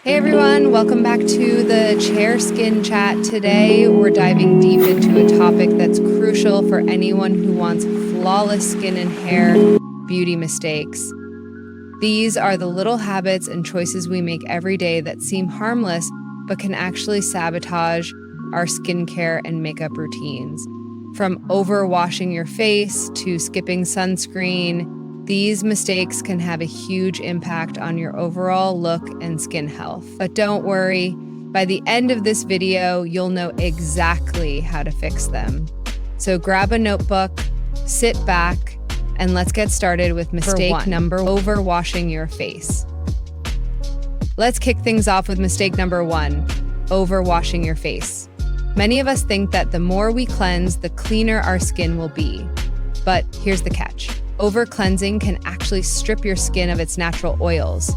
Hey everyone, welcome back to the Chair Skin Chat. Today we're diving deep into a topic that's crucial for anyone who wants flawless skin and hair: beauty mistakes. These are the little habits and choices we make every day that seem harmless but can actually sabotage our skincare and makeup routines. From overwashing your face to skipping sunscreen, these mistakes can have a huge impact on your overall look and skin health. But don't worry, by the end of this video, you'll know exactly how to fix them. So grab a notebook, sit back, and let's get started with mistake number one: overwashing your face. Let's kick things off with mistake number one: overwashing your face. Many of us think that the more we cleanse, the cleaner our skin will be. But here's the catch. Over-cleansing can actually strip your skin of its natural oils.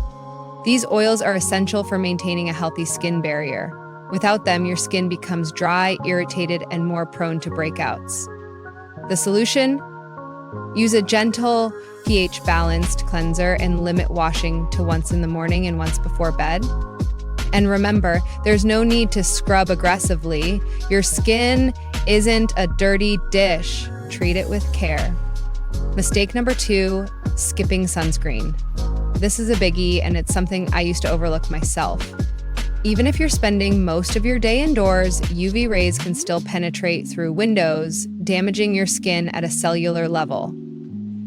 These oils are essential for maintaining a healthy skin barrier. Without them, your skin becomes dry, irritated, and more prone to breakouts. The solution? Use a gentle, pH-balanced cleanser and limit washing to once in the morning and once before bed. And remember, there's no need to scrub aggressively. Your skin isn't a dirty dish. Treat it with care. Mistake number two: skipping sunscreen. This is a biggie, and it's something I used to overlook myself. Even if you're spending most of your day indoors, UV rays can still penetrate through windows, damaging your skin at a cellular level.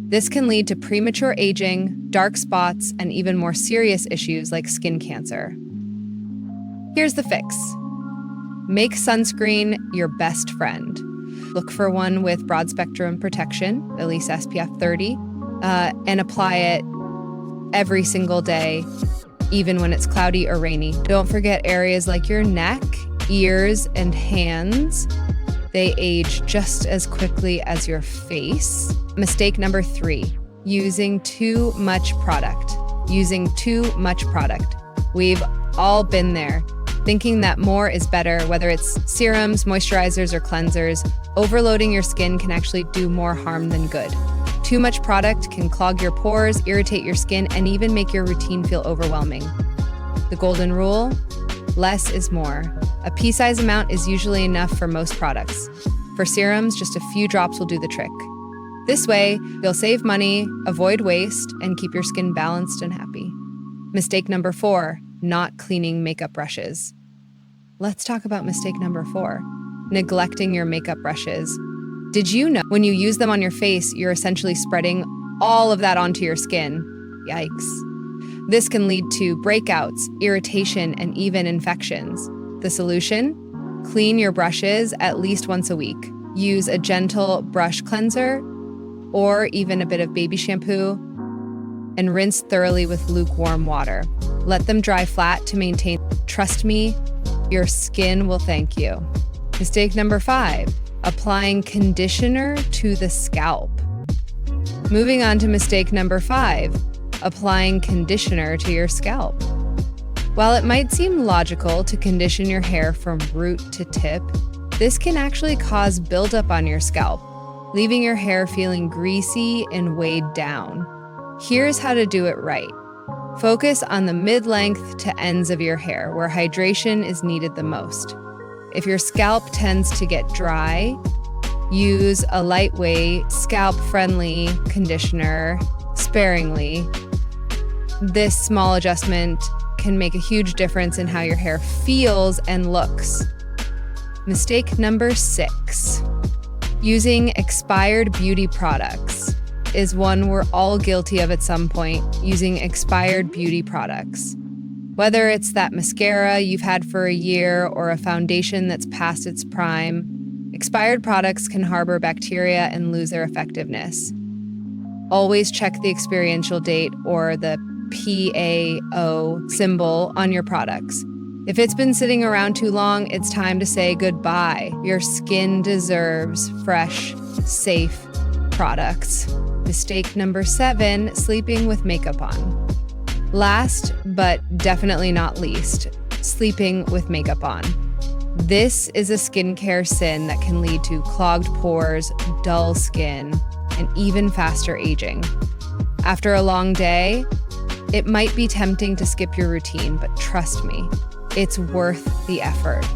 This can lead to premature aging, dark spots, and even more serious issues like skin cancer. Here's the fix. Make sunscreen your best friend. Look for one with broad spectrum protection, at least SPF 30, and apply it every single day, even when it's cloudy or rainy. Don't forget areas like your neck, ears, and hands. They age just as quickly as your face. Mistake number three: using too much product. Using too much product. We've all been there, thinking that more is better, whether it's serums, moisturizers, or cleansers. Overloading your skin can actually do more harm than good. Too much product can clog your pores, irritate your skin, and even make your routine feel overwhelming. The golden rule: less is more. A pea-size amount is usually enough for most products. For serums, just a few drops will do the trick. This way, you'll save money, avoid waste, and keep your skin balanced and happy. Mistake number four: not cleaning makeup brushes. Let's talk about mistake number four: neglecting your makeup brushes. Did you know when you use them on your face, you're essentially spreading all of that onto your skin? Yikes. This can lead to breakouts, irritation, and even infections. The solution? Clean your brushes at least once a week. Use a gentle brush cleanser or even a bit of baby shampoo and rinse thoroughly with lukewarm water. Let them dry flat to maintain. Trust me, your skin will thank you. Mistake number five: applying conditioner to the scalp. Moving on to mistake number five: applying conditioner to your scalp. While it might seem logical to condition your hair from root to tip, this can actually cause buildup on your scalp, leaving your hair feeling greasy and weighed down. Here's how to do it right. Focus on the mid-length to ends of your hair, where hydration is needed the most. If your scalp tends to get dry, use a lightweight, scalp-friendly conditioner sparingly. This small adjustment can make a huge difference in how your hair feels and looks. Mistake number six: using expired beauty products is one we're all guilty of at some point. Using expired beauty products. Whether it's that mascara you've had for a year or a foundation that's past its prime, expired products can harbor bacteria and lose their effectiveness. Always check the experiential date or the PAO symbol on your products. If it's been sitting around too long, it's time to say goodbye. Your skin deserves fresh, safe products. Mistake number seven: sleeping with makeup on. Last, but definitely not least, sleeping with makeup on. This is a skincare sin that can lead to clogged pores, dull skin, and even faster aging. After a long day, It might be tempting to skip your routine, but trust me, it's worth the effort.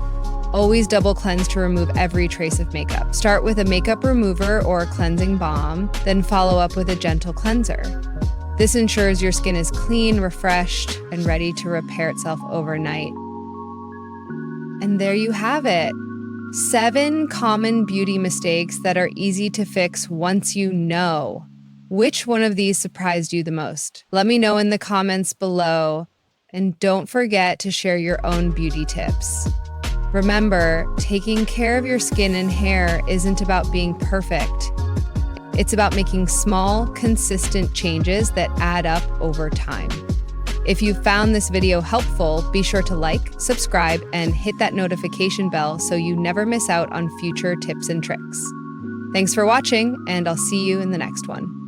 Always double cleanse to remove every trace of makeup. Start with a makeup remover or a cleansing balm, then follow up with a gentle cleanser. This ensures your skin is clean, refreshed, and ready to repair itself overnight. And there you have it. 7 common beauty mistakes that are easy to fix once you know. Which one of these surprised you the most? Let me know in the comments below. And don't forget to share your own beauty tips. Remember, taking care of your skin and hair isn't about being perfect. It's about making small, consistent changes that add up over time. If you found this video helpful, be sure to like, subscribe, and hit that notification bell so you never miss out on future tips and tricks. Thanks for watching, and I'll see you in the next one.